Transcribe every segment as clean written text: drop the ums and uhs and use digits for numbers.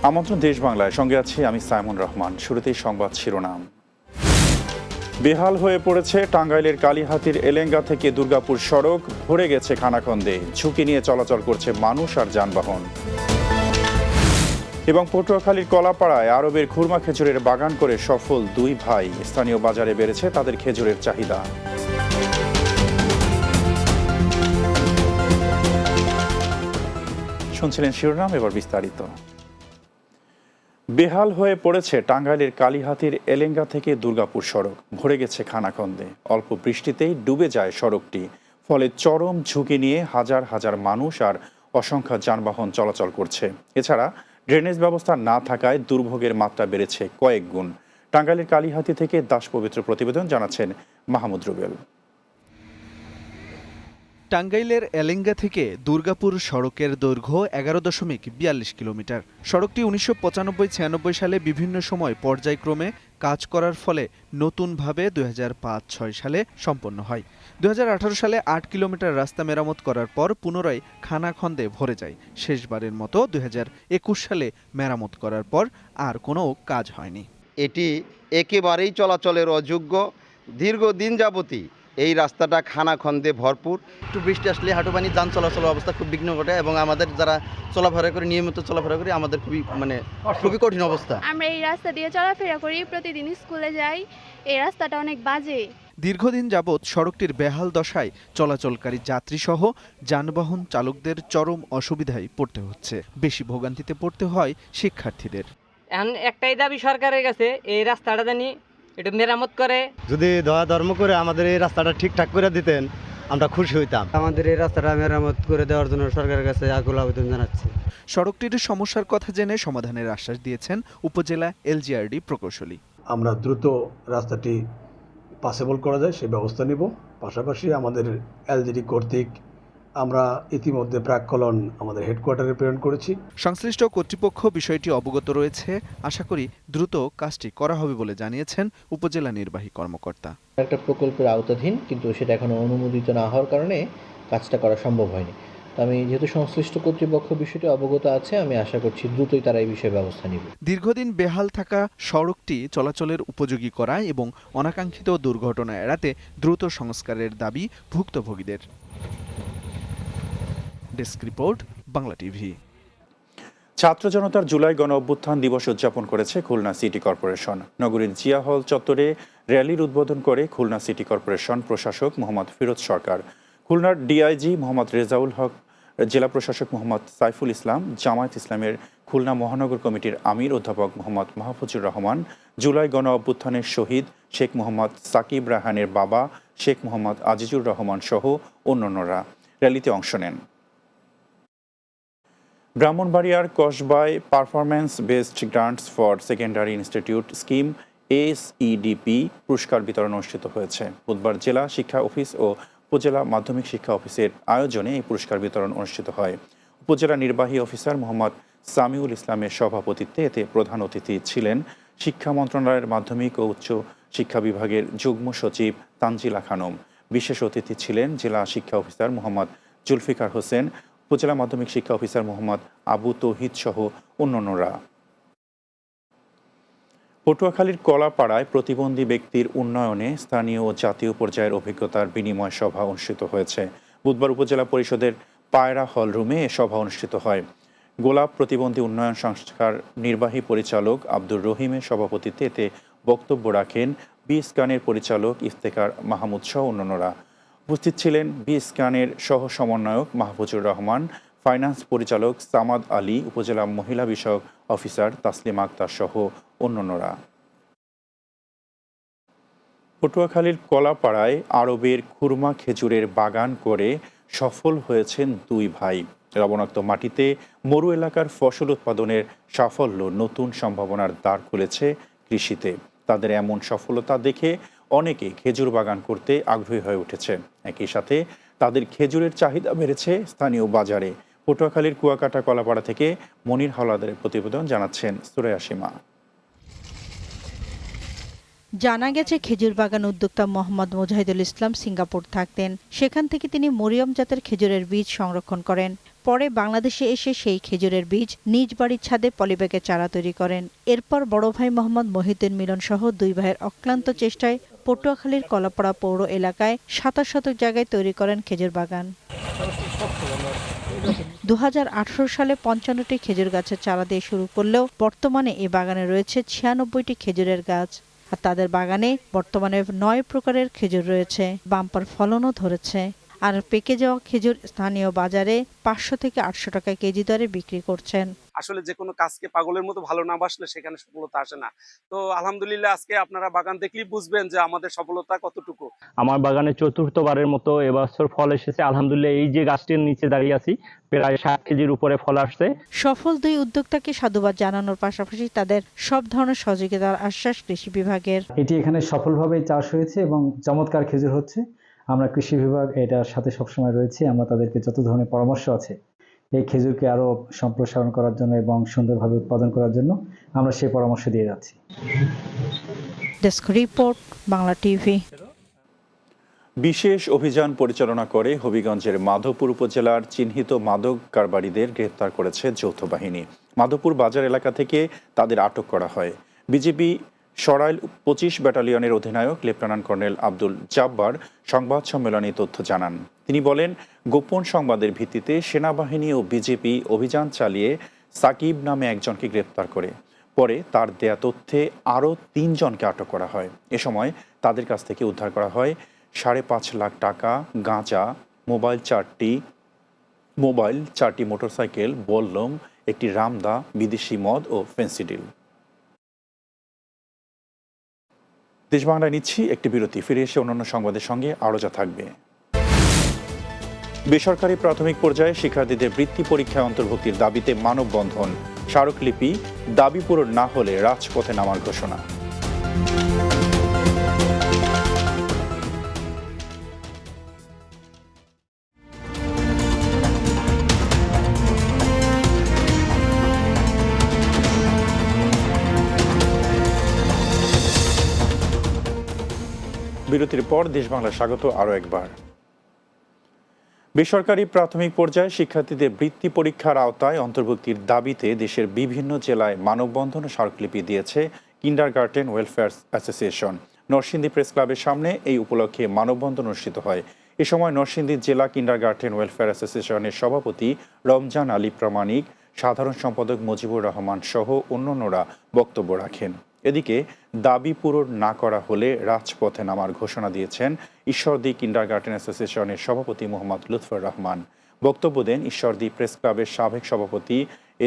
আমন্ত্রণ দেশ বাংলায়, সঙ্গে আছি আমি সাইমন রহমান। শুরুতেই সংবাদ শিরোনাম। বেহাল হয়ে পড়েছে টাঙ্গাইলের কালীহাতির এলেঙ্গা থেকে দুর্গাপুর সড়ক, ভরে গেছে খানাখন্দে, ঝুঁকি নিয়ে চলাচল করছে মানুষ আর যানবাহন। এবং পটুয়াখালীর কলাপাড়ায় আরবের খুরমা খেজুরের বাগান করে সফল দুই ভাই, স্থানীয় বাজারে বেড়েছে তাদের খেজুরের চাহিদা। শুনছিলেন শিরোনাম, এবার বিস্তারিত। বেহাল হয়ে পড়েছে টাঙ্গাইলের কালীহাতির এলেঙ্গা থেকে দুর্গাপুর সড়ক, ভরে গেছে খানাখন্দে। অল্প বৃষ্টিতেই ডুবে যায় সড়কটি, ফলে চরম ঝুঁকি নিয়ে হাজার হাজার মানুষ আর অসংখ্য যানবাহন চলাচল করছে। এছাড়া ড্রেনেজ ব্যবস্থা না থাকায় দুর্ভোগের মাত্রা বেড়েছে কয়েক গুণ। টাঙ্গাইলের কালীহাতি থেকে দাসপবিত্র প্রতিবেদন, জানাচ্ছেন মাহমুদ রুবেল। টাঙ্গাইলের এলেঙ্গা থেকে দুর্গাপুর সড়কের দৈর্ঘ্য 11.42 কিলোমিটার। সড়কটি 1995-96 সালে বিভিন্ন সময় পর্যায়ক্রমে কাজ করার ফলে নতুনভাবে 2005-06 সালে সম্পন্ন হয়। 2018 সালে 8 কিলোমিটার রাস্তা মেরামত করার পর পুনরায় খানাখন্দে ভরে যায়। শেষবারের মতো 2021 সালে মেরামত করার পর আর কোনো কাজ হয়নি। এটি একেবারেই চলাচলের অযোগ্য। দীর্ঘদিন যাবতী এই রাস্তাটা খানাখন্দে ভরপুর। একটু বৃষ্টি আসলে হাঁটুপানি যান চলাচলের অবস্থা খুব বিঘ্ন ঘটে এবং আমাদের যারা চলাফেরা করে নিয়মিত চলাফেরা করি আমাদের খুবই কঠিন অবস্থা। আমরা এই রাস্তা দিয়ে চলাফেরা করি, প্রতিদিন স্কুলে যাই। এই রাস্তাটা অনেক বাজে। দীর্ঘদিন যাবৎ সড়কটির বেহাল দশায় চলাচলকারী যাত্রীসহ যানবাহন চালকদের চরম অসুবিধায় পড়তে হচ্ছে। বেশি ভোগান্তিতে পড়তে হয় শিক্ষার্থীদের। এখন একটাই দাবি সরকারের কাছে, এই রাস্তাটা জানি এটা মেরামত করে। যদি দয়া ধর্ম করে আমাদের এই রাস্তাটা ঠিকঠাক করে দিতেন আমরা খুশি হইতাম। আমাদের এই রাস্তাটা মেরামত করে দেওয়ার জন্য সরকারের কাছে আকুল আবেদন জানাচ্ছি। সড়কটির সমস্যার কথা জেনে সমাধানের আশ্বাস দিয়েছেন উপজেলা এলজিআরডি প্রকৌশলী। আমরা দ্রুত রাস্তাটি পাসেবল করা যায় সে ব্যবস্থা নিব। পাশাপাশি আমাদের এলজিডি কর্তৃক আমরা ইতিমধ্যে প্রাক্কলন আমাদের হেডকোয়ার্টারে প্রেরণ করেছি। সংশ্লিষ্ট কর্তৃপক্ষ বিষয়টি অবগত রয়েছে। আশা করি দ্রুত কাজটি করা হবে বলে জানিয়েছেন উপজেলা নির্বাহী কর্মকর্তা। একটা প্রকল্পের আওতাধীন, কিন্তু সেটা এখনো অনুমোদিত না হওয়ার কারণে কাজটা করা সম্ভব হয়নি। তো আমি যেহেতু সংশ্লিষ্ট কর্তৃপক্ষ বিষয়টি অবগত আছে, আমি আশা করছি দ্রুতই তারা এই বিষয়ে ব্যবস্থা নেবে। দীর্ঘদিন বেহাল থাকা সড়কটি চলাচলের উপযোগী করায় এবং অনাকাঙ্ক্ষিত দুর্ঘটনা এড়াতে দ্রুত সংস্কারের দাবি ভুক্তভোগীদের। Desk report, Bangla TV. ছাত্র জনতার জুলাই গণ অভ্যুত্থান দিবস উদযাপন করেছে খুলনা সিটি কর্পোরেশন। নগরীর জিয়া হল চত্বরে র্যালির উদ্বোধন করে খুলনা সিটি কর্পোরেশন প্রশাসক মোহাম্মদ ফিরোজ সরকার। খুলনার ডিআইজি মোহাম্মদ রেজাউল হক, জেলা প্রশাসক মোহাম্মদ সাইফুল ইসলাম, জামায়াত ইসলামের খুলনা মহানগর কমিটির আমির অধ্যাপক মোহাম্মদ মাহফুজুর রহমান, জুলাই গণ অভ্যুত্থানের শহীদ শেখ মোহাম্মদ সাকিব রায়হানের বাবা শেখ মোহাম্মদ আজিজুর রহমান সহ অন্যান্যরা র্যালিতে অংশ নেন। ব্রাহ্মণবাড়িয়ার কসবায় performance based grants for secondary institute scheme SEDP পুরস্কার বিতরণ অনুষ্ঠিত হয়েছে। বুধবার জেলা শিক্ষা অফিস ও উপজেলা মাধ্যমিক শিক্ষা অফিসের আয়োজনে এই পুরস্কার বিতরণ অনুষ্ঠিত হয়। উপজেলা নির্বাহী অফিসার মোহাম্মদ সামিউল ইসলামের সভাপতিত্বে এতে প্রধান অতিথি ছিলেন শিক্ষা মন্ত্রণালয়ের মাধ্যমিক ও উচ্চ শিক্ষা বিভাগের যুগ্ম সচিব তানজিলা খানম। বিশেষ অতিথি ছিলেন জেলা শিক্ষা অফিসার মোহাম্মদ জুলফিকার হোসেন, উপজেলা মাধ্যমিক শিক্ষা অফিসার মোহাম্মদ আবু তৌহিদ সহ অন্যান্যরা। পটুয়াখালীর কলাপাড়ায় প্রতিবন্ধী ব্যক্তির উন্নয়নে স্থানীয় ও জাতীয় পর্যায়ের অভিজ্ঞতার বিনিময় সভা অনুষ্ঠিত হয়েছে। বুধবার উপজেলা পরিষদের পায়রা হল রুমে এ সভা অনুষ্ঠিত হয়। গোলাপ প্রতিবন্ধী উন্নয়ন সংস্থার নির্বাহী পরিচালক আব্দুর রহিমের সভাপতিত্বে এতে বক্তব্য রাখেন বি-স্ক্যানের পরিচালক ইফতেখার মাহমুদ সহ অন্যান্যরা। উপস্থিত ছিলেন বি-স্ক্যানের সহ সমন্বয়ক মাহফুজুর রহমান, ফাইন্যান্স পরিচালক সামাদ আলী, উপজেলা মহিলা বিষয়ক অফিসার তাসলিমা আক্তার সহ অন্যান্যরা। পটুয়াখালীর কলাপাড়ায় আরবের খুরমা খেজুরের বাগান করে সফল হয়েছেন দুই ভাই। লবণাক্ত মাটিতে মরু এলাকার ফসল উৎপাদনের সাফল্য নতুন সম্ভাবনার দ্বার খুলেছে কৃষিতে। তাদের এমন সফলতা দেখে অনেকে খেজুর বাগান করতে আগ্রহী হয়ে উঠেছে। একই সাথে তাদের খেজুরের চাহিদা বেড়েছে স্থানীয় বাজারে। পটুয়াখালীর কুয়াকাটা কলাপাড়া থেকে মনির হাওলাদারের প্রতিবেদন, জানাচ্ছেন সুরাইয়া সীমা। জানা গেছে খেজুর বাগান উদ্যোক্তা মোহাম্মদ মুজাহিদুল ইসলাম সিঙ্গাপুর থাকতেন। সেখান থেকে তিনি মরিয়ম জাতের খেজুরের বীজ সংরক্ষণ করেন। পরে বাংলাদেশে এসে সেই খেজুরের বীজ নিজ বাড়ির ছাদে পলিব্যাগে চারা তৈরি করেন। এরপর বড় ভাই মোহাম্মদ মহিউদ্দিন মিলন সহ দুই ভাইয়ের অক্লান্ত চেষ্টায় পটুয়াখালীর কলাপাড়া পৌর এলাকায় ২৭ শতক জায়গায় তৈরি করেন খেজুর বাগান। ২০১৮ সালে ৫৫টি খেজুর গাছের চারা দিয়ে শুরু করলেও বর্তমানে এই বাগানে রয়েছে ৯৬টি খেজুরের গাছ। আর তাদের বাগানে বর্তমানে ৯ প্রকারের খেজুর রয়েছে। বাম্পার ফলনও ধরেছে। আর পেকে যাওয়া খেজুর স্থানীয় বাজারে ৫০০ থেকে ৮০০ টাকা কেজি দরে বিক্রি করছেন। আসলে যে কোনো কাজকে পাগলের মতো ভালো না বাসলে সেখানে সফলতা আসে না। তো আলহামদুলিল্লাহ আজকে আপনারা বাগান দেখলেই বুঝবেন যে আমাদের সফলতা কতটুকু। আমার বাগানে চতুর্থবারের মতো এবছর ফল এসেছে আলহামদুলিল্লাহ। এই যে গাছটির নিচে দাঁড়িয়ে আছি, প্রায় ৬০ কেজির উপরে ফল আসছে। সফল দুই উদ্যোক্তাকে সাধুবাদ জানানোর পাশাপাশি তাদের সব ধরনের সহযোগিতার আশ্বাস কৃষি বিভাগের। এটি এখানে সফলভাবেই চাষ হয়েছে এবং চমৎকার খেজুর হচ্ছে। আমরা কৃষি বিভাগ এটার সাথে সবসময় রয়েছি। আমরা তাদেরকে যত ধরনের পরামর্শ আছে এই খেজুরকে আরো সম্প্রসারণ করার জন্য এবং সুন্দরভাবে উৎপাদন করার জন্য আমরা সেই পরামর্শ দিয়ে যাচ্ছি। Desk report, Bangla TV. বিশেষ অভিযান পরিচালনা করে হবিগঞ্জের মাধবপুর উপজেলার চিহ্নিত মাদক কারবারিদের গ্রেফতার করেছে যৌথ বাহিনী। মাধবপুর বাজার এলাকা থেকে তাদের আটক করা হয়। বিজিবি সরাইল ২৫ ব্যাটালিয়নের অধিনায়ক লেফটেন্যান্ট কর্নেল আব্দুল জাব্বার সংবাদ সম্মেলনে তথ্য জানান। তিনি বলেন, গোপন সংবাদের ভিত্তিতে সেনাবাহিনী ও বিজেপি অভিযান চালিয়ে সাকিব নামে একজনকে গ্রেপ্তার করে। পরে তার দেয়া তথ্যে আরও ৩ জনকে আটক করা হয়। এ সময় তাদের কাছ থেকে উদ্ধার করা হয় ৫.৫ লাখ টাকা, গাঁজা, মোবাইল, ৪টি মোটরসাইকেল, বল্লম, একটি রামদা, বিদেশি মদ ও ফেন্সিডিল। দেশ বাংলায় নিচ্ছি একটি বিরতি। ফিরে এসে অন্যান্য সংবাদের সঙ্গে আরও যা থাকবে। বেসরকারি প্রাথমিক পর্যায়ে শিক্ষার্থীদের বৃত্তি পরীক্ষায় অন্তর্ভুক্তির দাবিতে মানববন্ধন। স্মারকলিপি দাবি পূরণ না হলে রাজপথে নামার ঘোষণা। বিরতির পর দেশ বাংলা স্বাগত আরও একবার। বেসরকারি প্রাথমিক পর্যায়ে শিক্ষার্থীদের বৃত্তি পরীক্ষার আওতায় অন্তর্ভুক্তির দাবিতে দেশের বিভিন্ন জেলায় মানববন্ধন ও স্মারকলিপি দিয়েছে kindergarten welfare association. Narsingdi press ক্লাবের সামনে এই উপলক্ষে মানববন্ধন অনুষ্ঠিত হয়। এ সময় নরসিংদী জেলা কিন্ডারগার্টেন ওয়েলফেয়ার অ্যাসোসিয়েশনের সভাপতি রমজান আলী প্রামাণিক, সাধারণ সম্পাদক মুজিবুর রহমান সহ অন্যান্যরা বক্তব্য রাখেন। এদিকে দাবি পূরণ না করা হলে রাজপথে নামার ঘোষণা দিয়েছেন ঈশ্বরদী কিন্ডারগার্টেন অ্যাসোসিয়েশনের সভাপতি মোহাম্মদ লুৎফর রহমান। বক্তব্য দেন ঈশ্বরদী প্রেস ক্লাবের সাবেক সভাপতি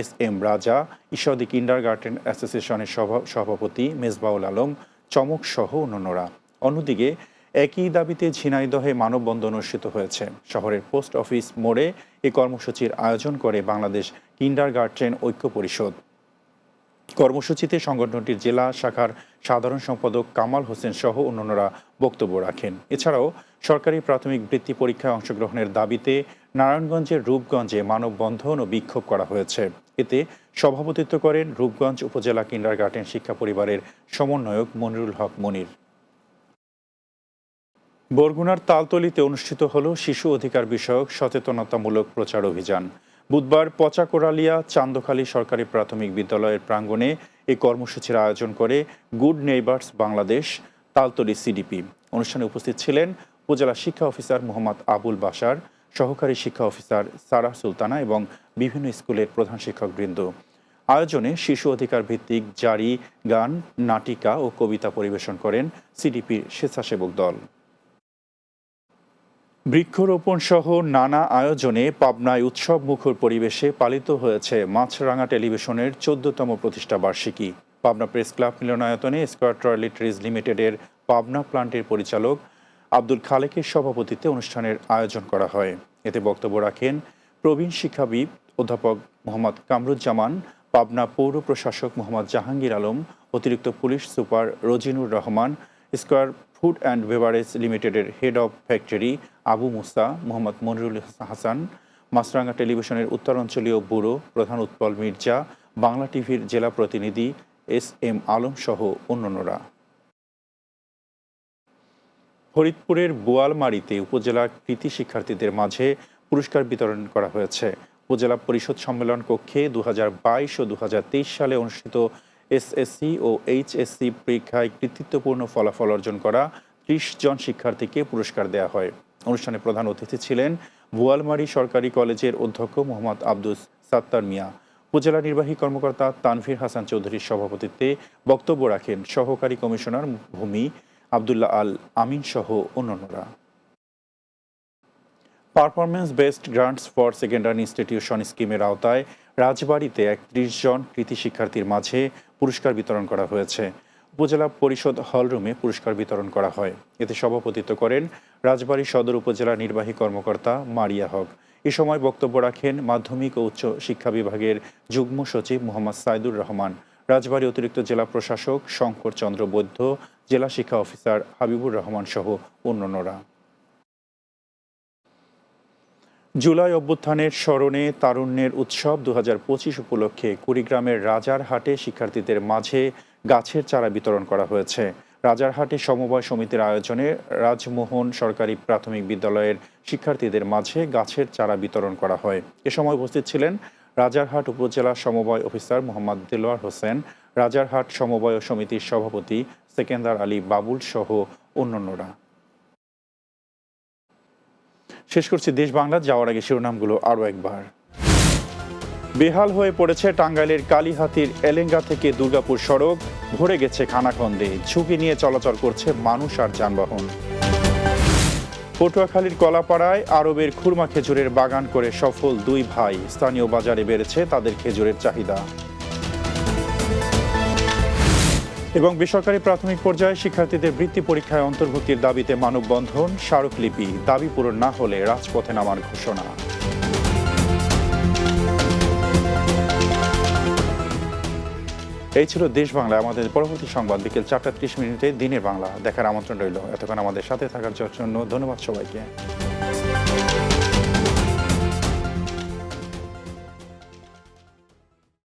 SM রাজা, ঈশ্বরদী কিন্ডারগার্টেন অ্যাসোসিয়েশনের সভাপতি মেজবাউল আলম চমক সহ অন্যান্যরা। অন্যদিকে একই দাবিতে ঝিনাইদহে মানববন্ধন অনুষ্ঠিত হয়েছে। শহরের পোস্ট অফিস মোড়ে এ কর্মসূচির আয়োজন করে বাংলাদেশ কিন্ডারগার্টেন ঐক্য পরিষদ। কর্মসূচিতে সংগঠনটির জেলা শাখার সাধারণ সম্পাদক কামাল হোসেন সহ অন্যান্যরা বক্তব্য রাখেন। এছাড়াও সরকারি প্রাথমিক বৃত্তি পরীক্ষায় অংশগ্রহণের দাবিতে নারায়ণগঞ্জের রূপগঞ্জে মানববন্ধন ও বিক্ষোভ করা হয়েছে। এতে সভাপতিত্ব করেন রূপগঞ্জ উপজেলা কিন্ডারগার্টেন শিক্ষা পরিবারের সমন্বয়ক মনিরুল হক মনির। বরগুনার তালতলীতে অনুষ্ঠিত হল শিশু অধিকার বিষয়ক সচেতনতামূলক প্রচার অভিযান। বুধবার পচাকোরালিয়া চান্দখালী সরকারি প্রাথমিক বিদ্যালয়ের প্রাঙ্গণে এই কর্মসূচির আয়োজন করে good neighbours Bangladesh Taltali CDP। অনুষ্ঠানে উপস্থিত ছিলেন উপজেলা শিক্ষা অফিসার মোহাম্মদ আবুল বাশার, সহকারী শিক্ষা অফিসার সারাহ সুলতানা এবং বিভিন্ন স্কুলের প্রধান শিক্ষকবৃন্দ। আয়োজনে শিশু অধিকার ভিত্তিক জারি গান, নাটিকা ও কবিতা পরিবেশন করেন CDPর স্বেচ্ছাসেবক দল। বৃক্ষরোপণ সহ নানা আয়োজনে পাবনায় উৎসব মুখর পরিবেশে পালিত হয়েছে মাছরাঙা টেলিভিশনের 14তম প্রতিষ্ঠা বার্ষিকী। পাবনা প্রেস ক্লাব মিলনায়তনে স্কয়ার টয়লেট্রিজ লিমিটেডের পাবনা প্লান্টের পরিচালক আব্দুল খালেকের সভাপতিত্বে অনুষ্ঠানের আয়োজন করা হয়। এতে বক্তব্য রাখেন প্রবীণ শিক্ষাবিদ অধ্যাপক মোহাম্মদ কামরুজ্জামান, পাবনা পৌর প্রশাসক মোহাম্মদ জাহাঙ্গীর আলম, অতিরিক্ত police super Rajinur Rahman, square food and beverage লিমিটেডের head of factory Abu Musa, Mohammad Monirul Hasan, Maasranga টেলিভিশনের উত্তরাঞ্চলীয় ব্যুরো প্রধান উৎপল মির্জা, বাংলা টিভির জেলা প্রতিনিধি SM আলম সহ অন্যান্যরা। ফরিদপুরের বোয়ালমারীতে উপজেলা কৃতি শিক্ষার্থীদের মাঝে পুরস্কার বিতরণ করা হয়েছে। উপজেলা পরিষদ সম্মেলন কক্ষে 2022 ও 2023 সালে অনুষ্ঠিত এসএসসি ও এইচএসসি পরীক্ষায় কৃতিত্বপূর্ণ ফলাফল অর্জন করা 30 জন শিক্ষার্থীকে পুরস্কার দেওয়া হয়। অনুষ্ঠানে প্রধান অতিথি ছিলেন বোয়ালমারী সরকারি কলেজের অধ্যক্ষ মোহাম্মদ আব্দুস সাত্তার মিয়া। উপজেলা নির্বাহী কর্মকর্তা তানভীর হাসান চৌধুরীর সভাপতিত্বে বক্তব্য রাখেন সহকারী কমিশনার ভূমি আব্দুল্লাহ আল আমিন সহ অন্যান্যরা। Performance based grants for secondary institution স্কিমের আওতায় রাজবাড়ীতে 31 জন কৃতি শিক্ষার্থীর মাঝে পুরস্কার বিতরণ করা হয়েছে। উপজেলা পরিষদ হলরুমে পুরস্কার বিতরণ করা হয়। এতে সভাপতিত্ব করেন রাজবাড়ী সদর উপজেলা নির্বাহী কর্মকর্তা মারিয়া হক। এ সময় বক্তব্য রাখেন মাধ্যমিক ও উচ্চ শিক্ষা বিভাগের যুগ্ম সচিব মোহাম্মদ সাইদুর রহমান, রাজবাড়ী অতিরিক্ত জেলা প্রশাসক শঙ্কর চন্দ্র বৈদ্য, জেলা শিক্ষা অফিসার হাবিবুর রহমান সহ অন্যান্যরা। জুলাই অভ্যুত্থানের স্মরণে তারুণ্যের উৎসব 2025 উপলক্ষে কুড়িগ্রামের রাজারহাটে শিক্ষার্থীদের মাঝে গাছের চারা বিতরণ করা হয়েছে। রাজারহাটে সমবায় সমিতির আয়োজনে রাজমোহন সরকারি প্রাথমিক বিদ্যালয়ের শিক্ষার্থীদের মাঝে গাছের চারা বিতরণ করা হয়। এ সময় উপস্থিত ছিলেন রাজারহাট উপজেলা সমবায় অফিসার মোহাম্মদ দেলোয়ার হোসেন, রাজারহাট সমবায় সমিতির সভাপতি সেকেন্দার আলী বাবুল সহ অন্যান্যরা। শেষ করছি দেশ বাংলা। যাওয়ার আগে শিরোনামগুলো আরও একবার। বেহাল হয়ে পড়েছে টাঙ্গাইলের কালীহাতির এলেঙ্গা থেকে দুর্গাপুর সড়ক, ভরে গেছে খানাখন্দে, ঝুঁকি নিয়ে চলাচল করছে মানুষ আর যানবাহন। পটুয়াখালীর কলাপাড়ায় আরবের খুরমা খেজুরের বাগান করে সফল 2 ভাই, স্থানীয় বাজারে বেড়েছে তাদের খেজুরের চাহিদা। এবং বেসরকারি প্রাথমিক পর্যায়ে শিক্ষার্থীদের বৃত্তি পরীক্ষায় অন্তর্ভুক্তির দাবিতে মানববন্ধন, স্মারকলিপি, দাবি পূরণ না হলে রাজপথে নামার ঘোষণা। এই ছিল দেশ বাংলা। আমাদের পরবর্তী সংবাদ বিকেল 4:30 দিনের বাংলা দেখার আমন্ত্রণ রইল। এতক্ষণ আমাদের সাথে থাকার জন্য ধন্যবাদ সবাইকে।